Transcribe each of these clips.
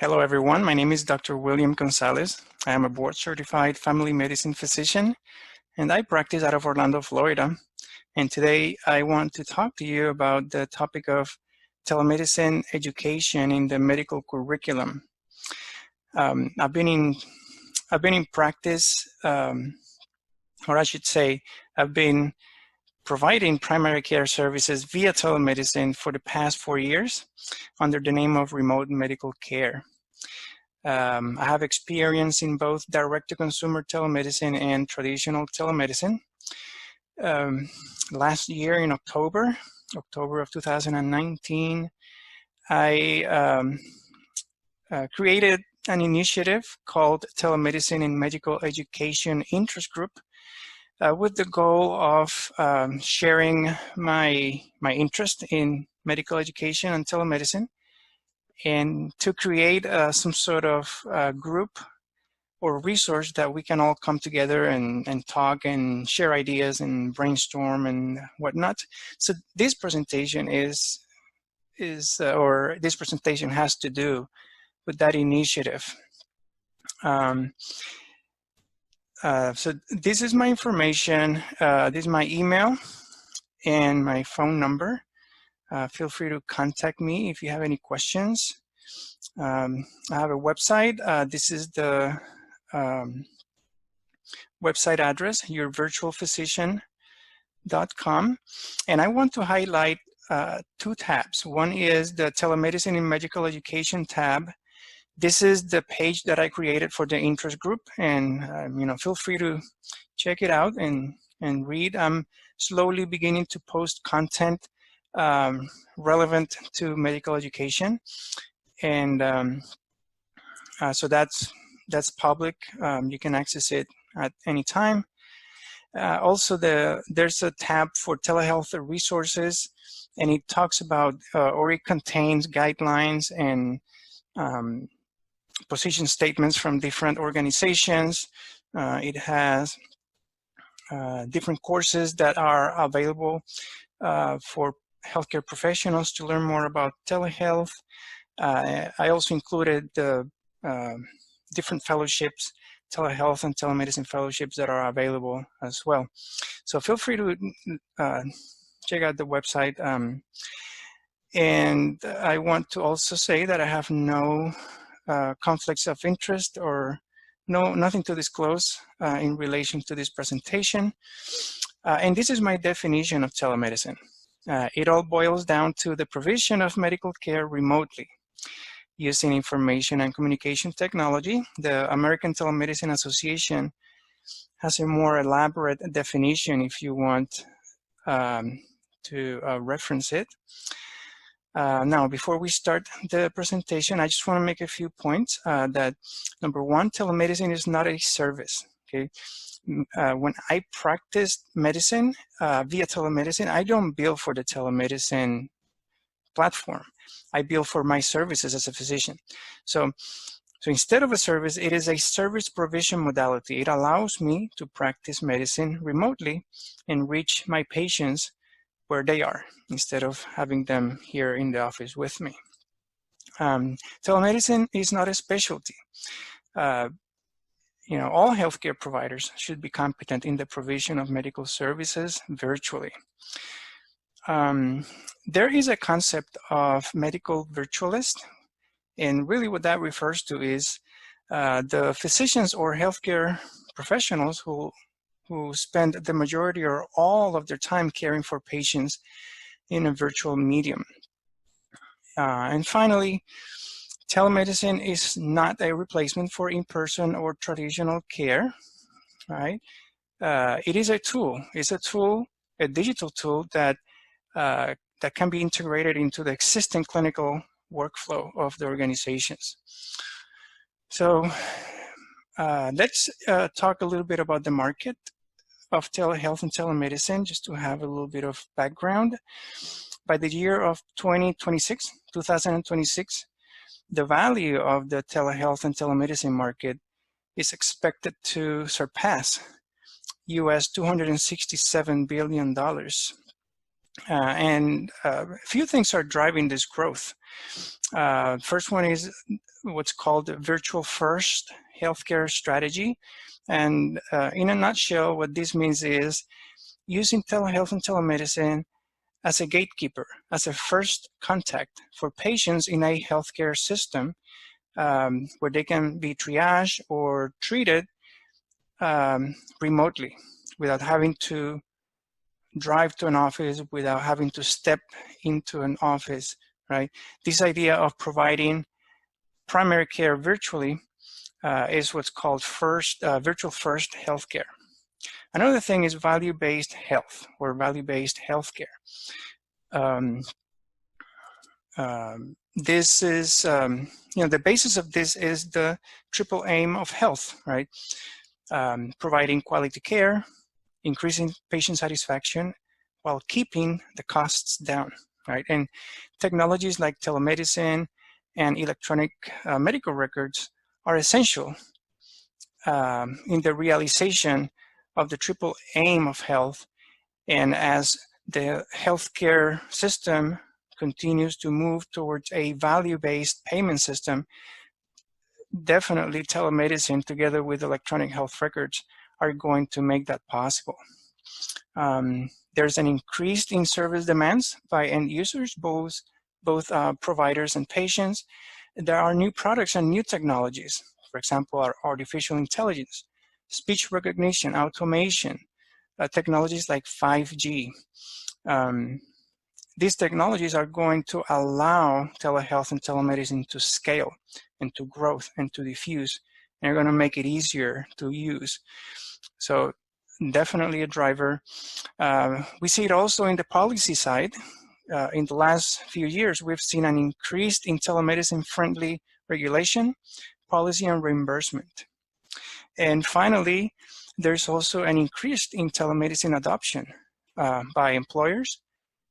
Hello everyone, my name is Dr. William Gonzalez. I am a board-certified family medicine physician and I practice out of Orlando, Florida. And today I want to talk to you about the topic of telemedicine education in the medical curriculum. I've been in practice, or I should say, I've been providing primary care services via telemedicine for the past 4 years under the name of remote medical care. I have experience in both direct-to-consumer telemedicine and traditional telemedicine. Last year in October of 2019, I created an initiative called Telemedicine in Medical Education Interest Group with the goal of sharing my interest in medical education and telemedicine, and to create some sort of group or resource that we can all come together and talk and share ideas and brainstorm and whatnot. So this presentation this presentation has to do with that initiative. So this is my information. This is my email and my phone number. Feel free to contact me if you have any questions. I have a website. This is the website address, yourvirtualphysician.com. And I want to highlight two tabs. One is the Telemedicine in Medical Education tab. This is the page that I created for the interest group, and feel free to check it out and read. I'm slowly beginning to post content relevant to medical education, and so that's public. You can access it at any time. Also, there's a tab for telehealth resources, and it talks about or it contains guidelines and position statements from different organizations. It has different courses that are available for healthcare professionals to learn more about telehealth. I also included the different fellowships, telehealth and telemedicine fellowships that are available as well. So feel free to check out the website. And I want to also say that I have no conflicts of interest or nothing to disclose in relation to this presentation. And this is my definition of telemedicine. It all boils down to the provision of medical care remotely using information and communication technology. The American Telemedicine Association has a more elaborate definition if you want to reference it. Now, before we start the presentation, I just want to make a few points that, number one, telemedicine is not a service, okay? When I practice medicine via telemedicine, I don't bill for the telemedicine platform. I bill for my services as a physician. So instead of a service, it is a service provision modality. It allows me to practice medicine remotely and reach my patients where they are, instead of having them here in the office with me. Telemedicine is not a specialty. All healthcare providers should be competent in the provision of medical services virtually. There is a concept of medical virtualist, and really what that refers to is the physicians or healthcare professionals who spend the majority or all of their time caring for patients in a virtual medium. And finally, telemedicine is not a replacement for in-person or traditional care, right? It is a tool. It's a tool, a digital tool that can be integrated into the existing clinical workflow of the organizations. So let's talk a little bit about the market of telehealth and telemedicine, just to have a little bit of background. By the year of 2026, the value of the telehealth and telemedicine market is expected to surpass US $267 billion. And a few things are driving this growth. First one is what's called a virtual first healthcare strategy. And in a nutshell, what this means is using telehealth and telemedicine as a gatekeeper, as a first contact for patients in a healthcare system where they can be triaged or treated remotely without having to drive to an office, without having to step into an office, right? This idea of providing primary care virtually is what's called virtual first healthcare. Another thing is value-based health or value-based healthcare. This is, the basis of this is the triple aim of health, right? Providing quality care, increasing patient satisfaction, while keeping the costs down, right? And technologies like telemedicine and electronic medical records are essential in the realization of the triple aim of health. And as the healthcare system continues to move towards a value-based payment system, definitely telemedicine together with electronic health records are going to make that possible. There's an increase in service demands by end users, both providers and patients. There are new products and new technologies. For example, our artificial intelligence, speech recognition, automation, technologies like 5G. These technologies are going to allow telehealth and telemedicine to scale and to grow and to diffuse, and are going to make it easier to use. So definitely a driver. We see it also in the policy side. In the last few years, we've seen an increase in telemedicine-friendly regulation, policy, and reimbursement. And finally, there's also an increase in telemedicine adoption by employers,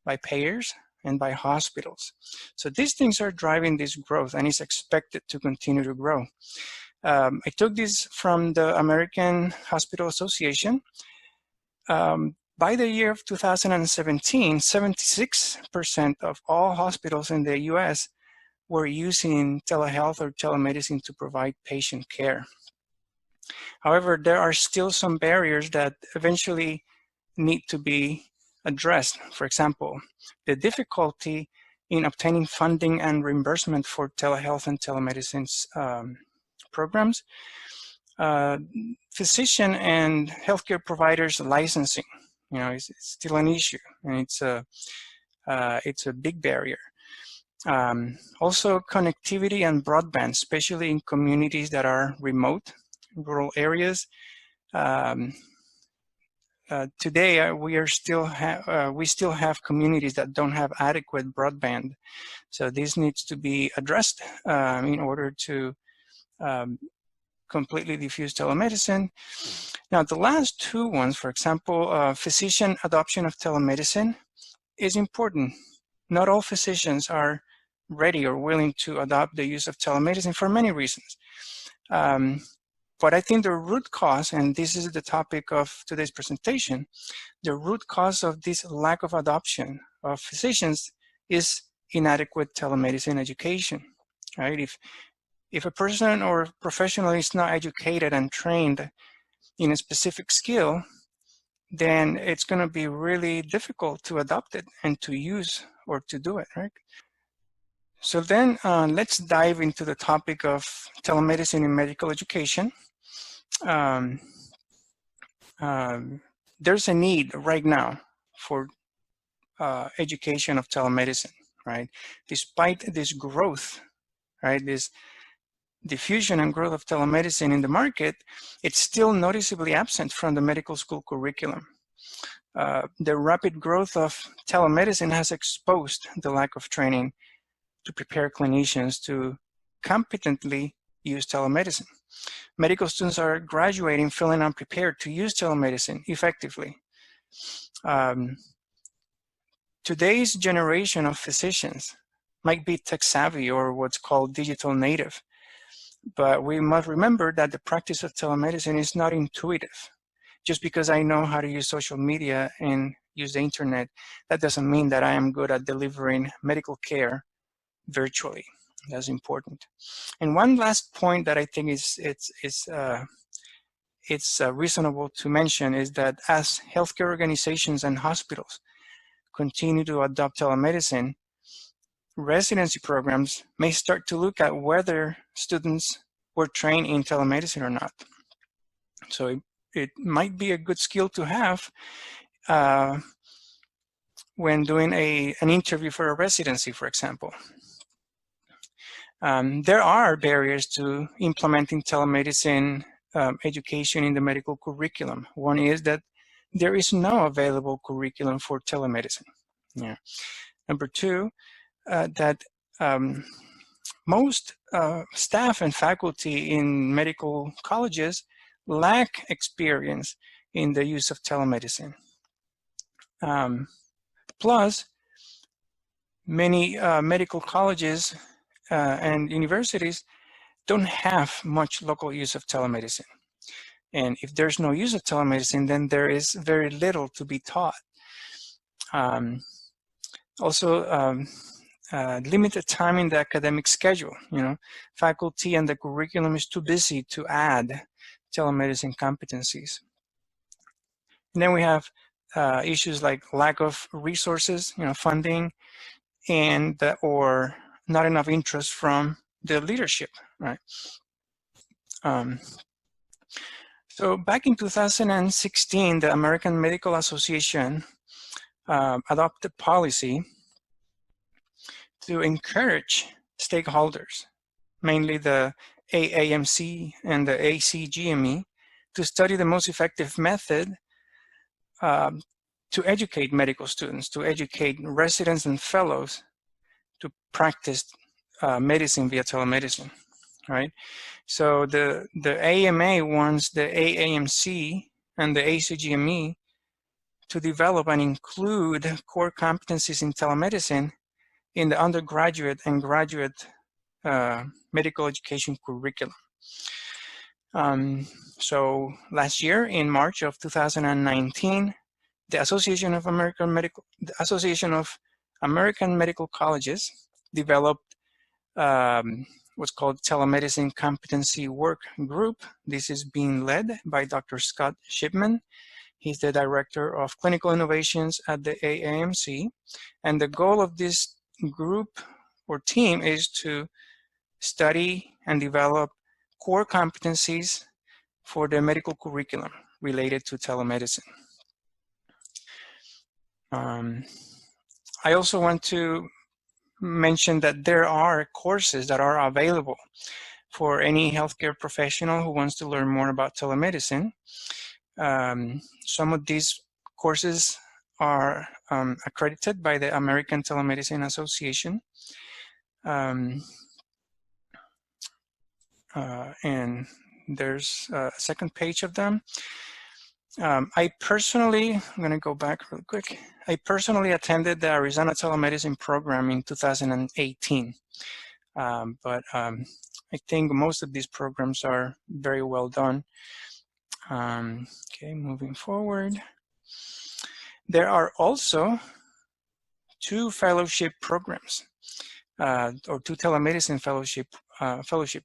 by payers, and by hospitals. So these things are driving this growth, and it's expected to continue to grow. I took this from the American Hospital Association. By the year of 2017, 76% of all hospitals in the US were using telehealth or telemedicine to provide patient care. However, there are still some barriers that eventually need to be addressed. For example, the difficulty in obtaining funding and reimbursement for telehealth and telemedicine programs, physician and healthcare providers licensing, it's still an issue, and it's a big barrier. Also, connectivity and broadband, especially in communities that are remote, rural areas. Today, we still have communities that don't have adequate broadband. So this needs to be addressed in order to completely diffuse telemedicine. Now, the last two ones, for example, physician adoption of telemedicine is important. Not all physicians are ready or willing to adopt the use of telemedicine for many reasons. But I think the root cause, and this is the topic of today's presentation, the root cause of this lack of adoption of physicians is inadequate telemedicine education, right? If a person or professional is not educated and trained in a specific skill, then it's going to be really difficult to adopt it and to use or to do it, right? So then let's dive into the topic of telemedicine in medical education. There's a need right now for education of telemedicine, right? Despite this growth, right, this diffusion and growth of telemedicine in the market, it's still noticeably absent from the medical school curriculum. The rapid growth of telemedicine has exposed the lack of training to prepare clinicians to competently use telemedicine. Medical students are graduating feeling unprepared to use telemedicine effectively. Today's generation of physicians might be tech savvy or what's called digital native, but we must remember that the practice of telemedicine is not intuitive. Just because I know how to use social media and use the internet, that doesn't mean that I am good at delivering medical care virtually, That's important. And one last point that I think it's reasonable to mention is that as healthcare organizations and hospitals continue to adopt telemedicine, residency programs may start to look at whether students were trained in telemedicine or not. So it might be a good skill to have when doing an interview for a residency, for example. There are barriers to implementing telemedicine education in the medical curriculum. One is that there is no available curriculum for telemedicine. Yeah. Number two, that most staff and faculty in medical colleges lack experience in the use of telemedicine. Plus, many medical colleges and universities don't have much local use of telemedicine. And if there's no use of telemedicine, then there is very little to be taught. Limited time in the academic schedule. Faculty and the curriculum is too busy to add telemedicine competencies. And then we have issues like lack of resources, funding, and or not enough interest from the leadership, right? So back in 2016, the American Medical Association adopted policy to encourage stakeholders, mainly the AAMC and the ACGME, to study the most effective method to educate medical students, to educate residents and fellows to practice medicine via telemedicine, right? So the AMA wants the AAMC and the ACGME to develop and include core competencies in telemedicine in the undergraduate and graduate medical education curriculum. So last year, in March of 2019, the Association of American Medical Colleges developed what's called Telemedicine Competency Work Group. This is being led by Dr. Scott Shipman. He's the Director of Clinical Innovations at the AAMC. And the goal of this group or team is to study and develop core competencies for the medical curriculum related to telemedicine. I also want to mention that there are courses that are available for any healthcare professional who wants to learn more about telemedicine. Some of these courses are accredited by the American Telemedicine Association. And there's a second page of them. I'm going to go back real quick. I personally attended the Arizona Telemedicine program in 2018. But I think most of these programs are very well done. Okay, moving forward. There are also 2 fellowship programs, or 2 telemedicine fellowship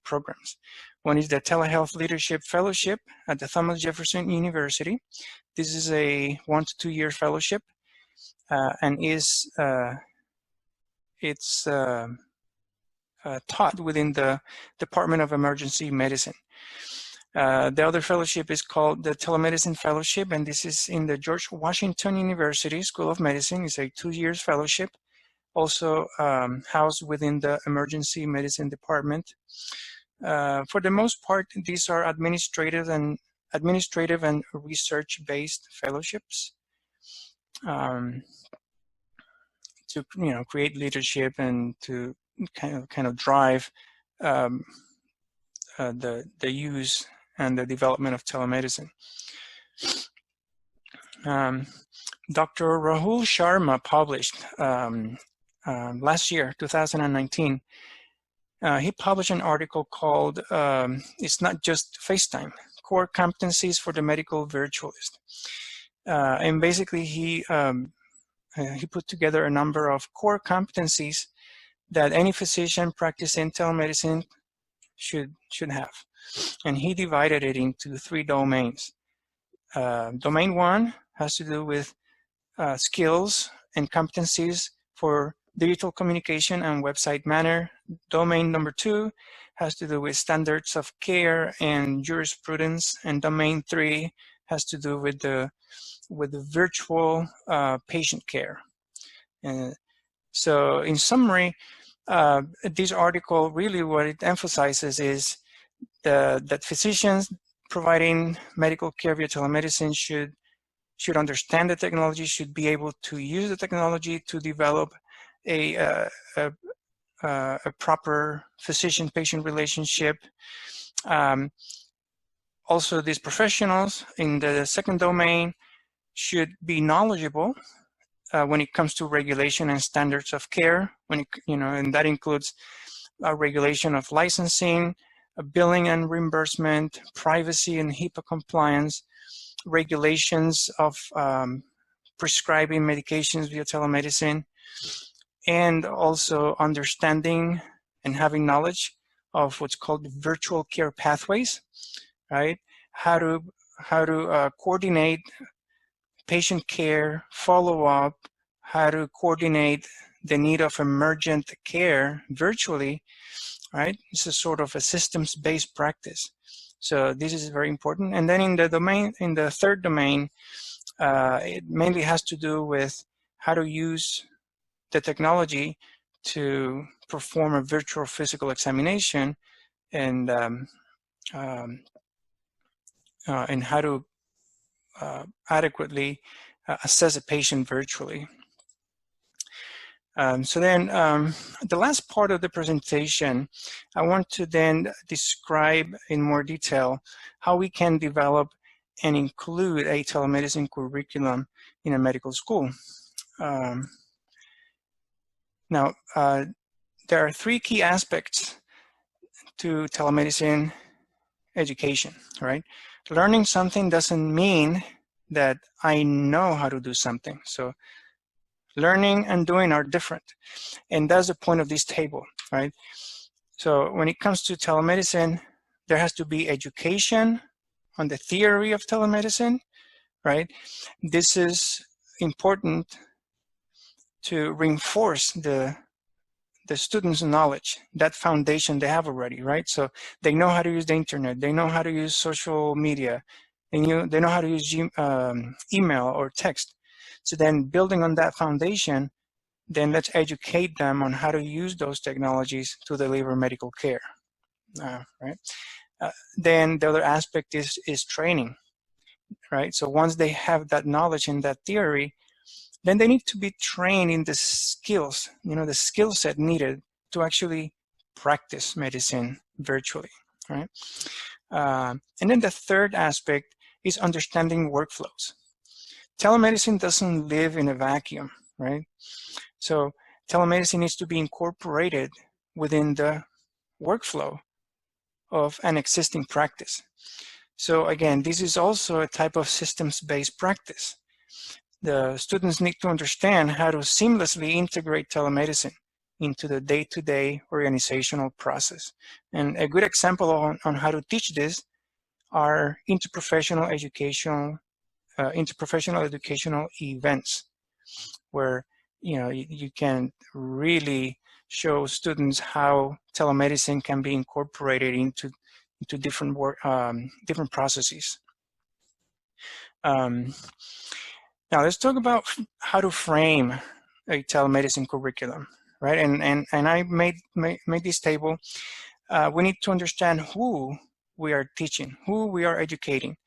programs. One is the Telehealth Leadership Fellowship at the Thomas Jefferson University. This is a 1 to 2 year fellowship, and it's taught within the Department of Emergency Medicine. The other fellowship is called the Telemedicine Fellowship, and this is in the George Washington University School of Medicine. It's a 2 year fellowship, also housed within the Emergency Medicine Department. For the most part, these are administrative and research-based fellowships to create leadership and to kind of drive the use and the development of telemedicine. Dr. Rahul Sharma published last year, 2019, he published an article called It's Not Just FaceTime, Core Competencies for the Medical Virtualist. And basically he put together a number of core competencies that any physician practicing telemedicine should have. And he divided it into 3 domains. Domain 1 has to do with skills and competencies for digital communication and website manner. Domain number 2 has to do with standards of care and jurisprudence, and domain 3 has to do with the virtual patient care. So in summary, this article, really what it emphasizes is that physicians providing medical care via telemedicine should understand the technology, should be able to use the technology to develop a proper physician-patient relationship. Also, these professionals in the second domain should be knowledgeable when it comes to regulation and standards of care. And that includes regulation of licensing, billing and reimbursement, privacy and HIPAA compliance, regulations of prescribing medications via telemedicine, and also understanding and having knowledge of what's called virtual care pathways, right? How to coordinate patient care, follow-up, how to coordinate the need of emergent care virtually, right? This is sort of a systems-based practice. So this is very important. And then in the third domain, it mainly has to do with how to use the technology to perform a virtual physical examination, and how to adequately assess a patient virtually. So then the last part of the presentation, I want to then describe in more detail how we can develop and include a telemedicine curriculum in a medical school. Now, there are 3 key aspects to telemedicine education, right? Learning something doesn't mean that I know how to do something. So learning and doing are different. And that's the point of this table, right? So when it comes to telemedicine, there has to be education on the theory of telemedicine, right? This is important to reinforce the students' knowledge, that foundation they have already, right? So they know how to use the internet, they know how to use social media, they know how to use email or text. So then building on that foundation, then let's educate them on how to use those technologies to deliver medical care, right? Then the other aspect is training, right? So once they have that knowledge and that theory, then they need to be trained in the skills, the skill set needed to actually practice medicine virtually, right? And then the third aspect is understanding workflows. Telemedicine doesn't live in a vacuum, right? So telemedicine needs to be incorporated within the workflow of an existing practice. So again, this is also a type of systems-based practice. The students need to understand how to seamlessly integrate telemedicine into the day-to-day organizational process. And a good example on how to teach this are interprofessional educational events, where you can really show students how telemedicine can be incorporated into different different processes. Now let's talk about how to frame a telemedicine curriculum, right? And I made this table. We need to understand who we are teaching, who we are educating.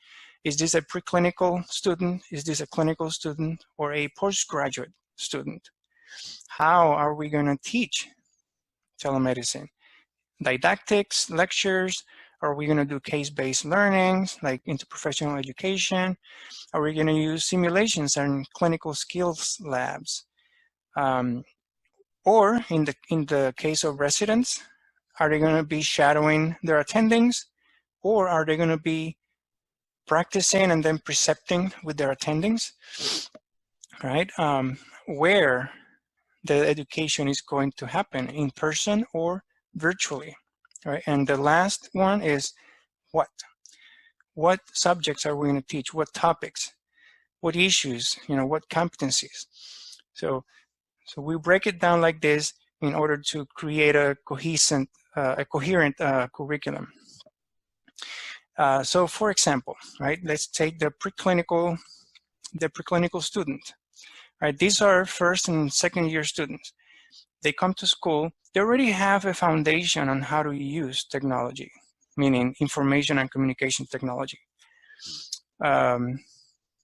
Is this a preclinical student? Is this a clinical student or a postgraduate student? How are we going to teach telemedicine? Didactics, lectures? Are we going to do case-based learnings like interprofessional education? Are we going to use simulations and clinical skills labs? Or in the case of residents, are they going to be shadowing their attendings, or are they going to be practicing and then precepting with their attendings? Right? Where the education is going to happen in person or virtually, right? And the last one is what? What subjects are we going to teach? What topics? What issues? What competencies? So we break it down like this in order to create a coherent curriculum. So for example, right, let's take the preclinical student. Right, these are first and second year students. They come to school, they already have a foundation on how to use technology, meaning information and communication technology.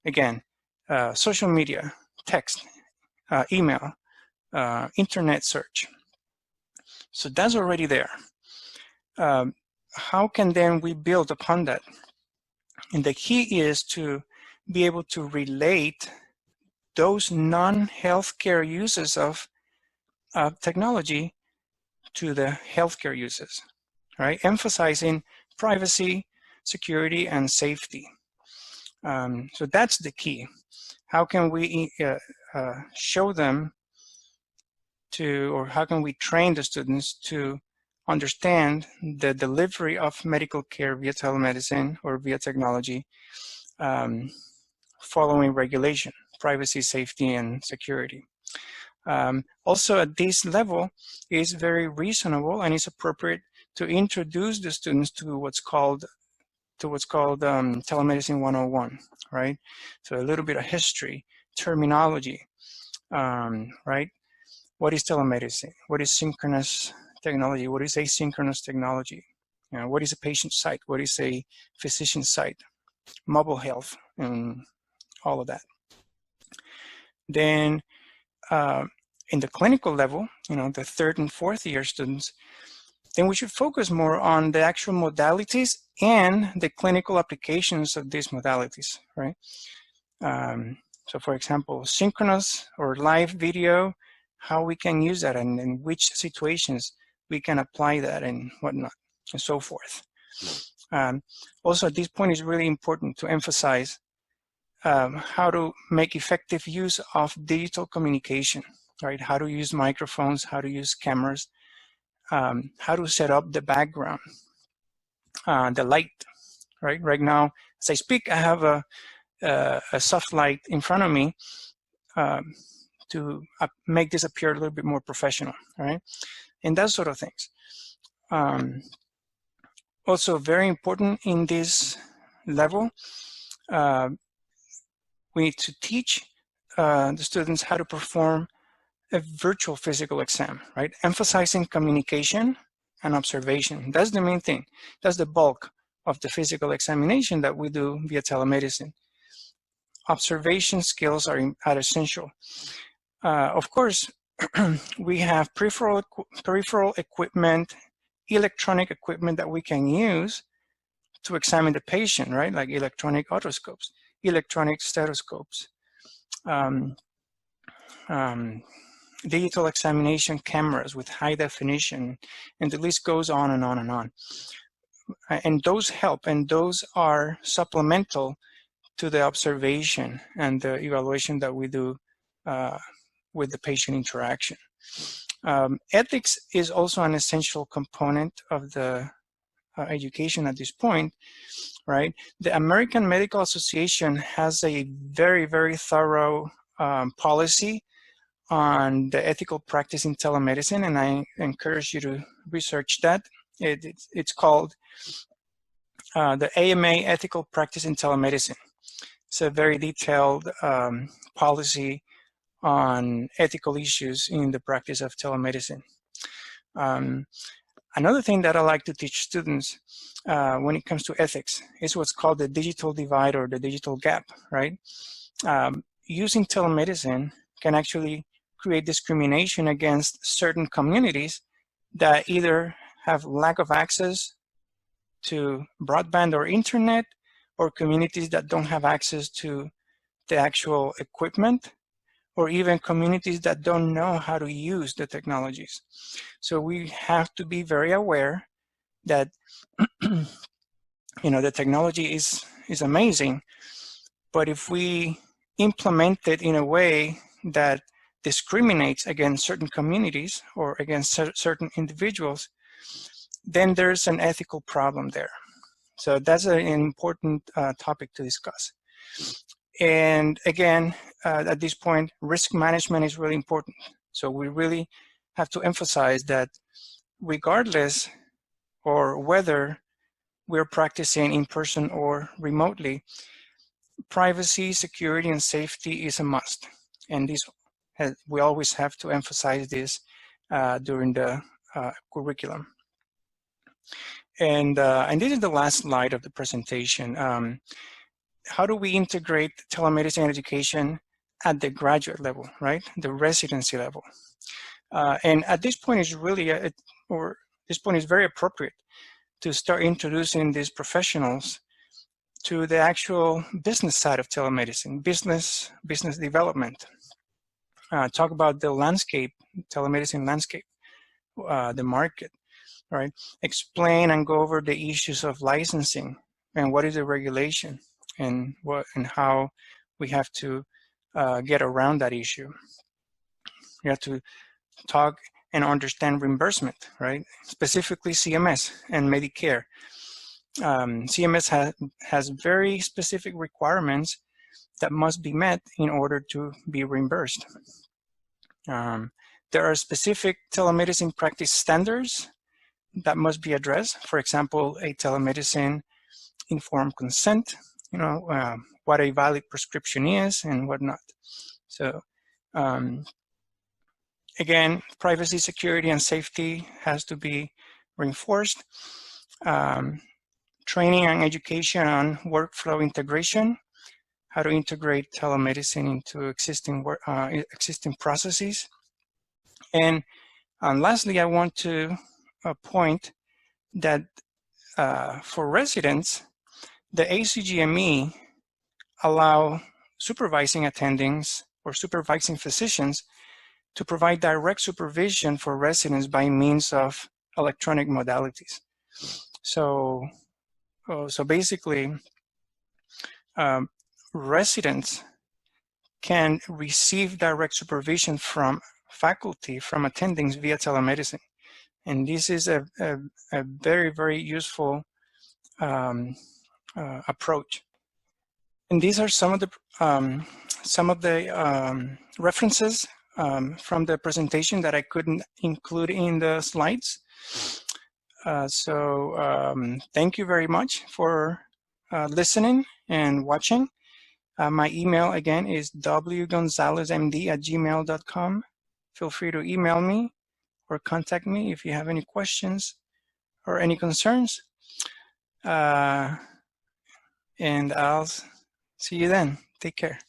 Again, social media, text, email, internet search. So that's already there. How can then we build upon that? And the key is to be able to relate those non-healthcare uses of technology to the healthcare uses, right? Emphasizing privacy, security, and safety. So that's the key. How can we show them or how can we train the students to understand the delivery of medical care via telemedicine or via technology, following regulation, privacy, safety, and security. Also at this level, it's very reasonable and it's appropriate to introduce the students to what's called Telemedicine 101, right? So a little bit of history, terminology, right? What is telemedicine? What is synchronous technology? What is asynchronous technology? What is a patient site? What is a physician site? Mobile health, and all of that. Then in the clinical level, the third and fourth year students, then we should focus more on the actual modalities and the clinical applications of these modalities, right? So for example, synchronous or live video, how we can use that and in which situations we can apply that and whatnot and so forth. Also at this point, it's really important to emphasize how to make effective use of digital communication, right? How to use microphones, how to use cameras, how to set up the background, the light, right? Right now, as I speak, I have a soft light in front of me to make this appear a little bit more professional, right? And that sort of things. Also very important in this level, we need to teach the students how to perform a virtual physical exam, right? Emphasizing communication and observation. That's the main thing. That's the bulk of the physical examination that we do via telemedicine. Observation skills are essential. Of course, we have peripheral equipment, electronic equipment that we can use to examine the patient, right? Like electronic otoscopes, electronic stethoscopes, digital examination cameras with high definition, and the list goes on and on and on. And those help, and those are supplemental to the observation and the evaluation that we do with the patient interaction. Ethics is also an essential component of the education at this point, right? The American Medical Association has a very, very thorough policy on the ethical practice in telemedicine, and I encourage you to research that. It's called the AMA Ethical Practice in Telemedicine. It's a very detailed policy on ethical issues in the practice of telemedicine. Another thing that I like to teach students when it comes to ethics is what's called the digital divide or the digital gap, right? Using telemedicine can actually create discrimination against certain communities that either have lack of access to broadband or internet, or communities that don't have access to the actual equipment, or even communities that don't know how to use the technologies. So we have to be very aware that the technology is amazing, but if we implement it in a way that discriminates against certain communities or against certain individuals, then there's an ethical problem there. So that's an important topic to discuss. And again, at this point, risk management is really important. So we really have to emphasize that regardless or whether we're practicing in person or remotely, privacy, security, and safety is a must. And we always have to emphasize this during the curriculum. And this is the last slide of the presentation. How do we integrate telemedicine education at the graduate level, right? The residency level. And at this point is really, this point is very appropriate to start introducing these professionals to the actual business side of telemedicine, business development. Talk about the landscape, telemedicine landscape, the market, right? Explain and go over the issues of licensing and what is the regulation and how we have to get around that issue. You have to talk and understand reimbursement, right? Specifically CMS and Medicare. CMS has very specific requirements that must be met in order to be reimbursed. There are specific telemedicine practice standards that must be addressed. For example, a telemedicine informed consent, what a valid prescription is and whatnot. So again, privacy, security, and safety has to be reinforced. Training and education on workflow integration, how to integrate telemedicine into existing processes. And lastly, I want to point that for residents, the ACGME allow supervising attendings or supervising physicians to provide direct supervision for residents by means of electronic modalities. So basically, residents can receive direct supervision from faculty, from attendings via telemedicine. And this is a very, very useful approach. And these are some of the references from the presentation that I couldn't include in the slides. Thank you very much for listening and watching. My email again is wgonzalezmd@gmail.com. Feel free to email me or contact me if you have any questions or any concerns. And I'll see you then. Take care.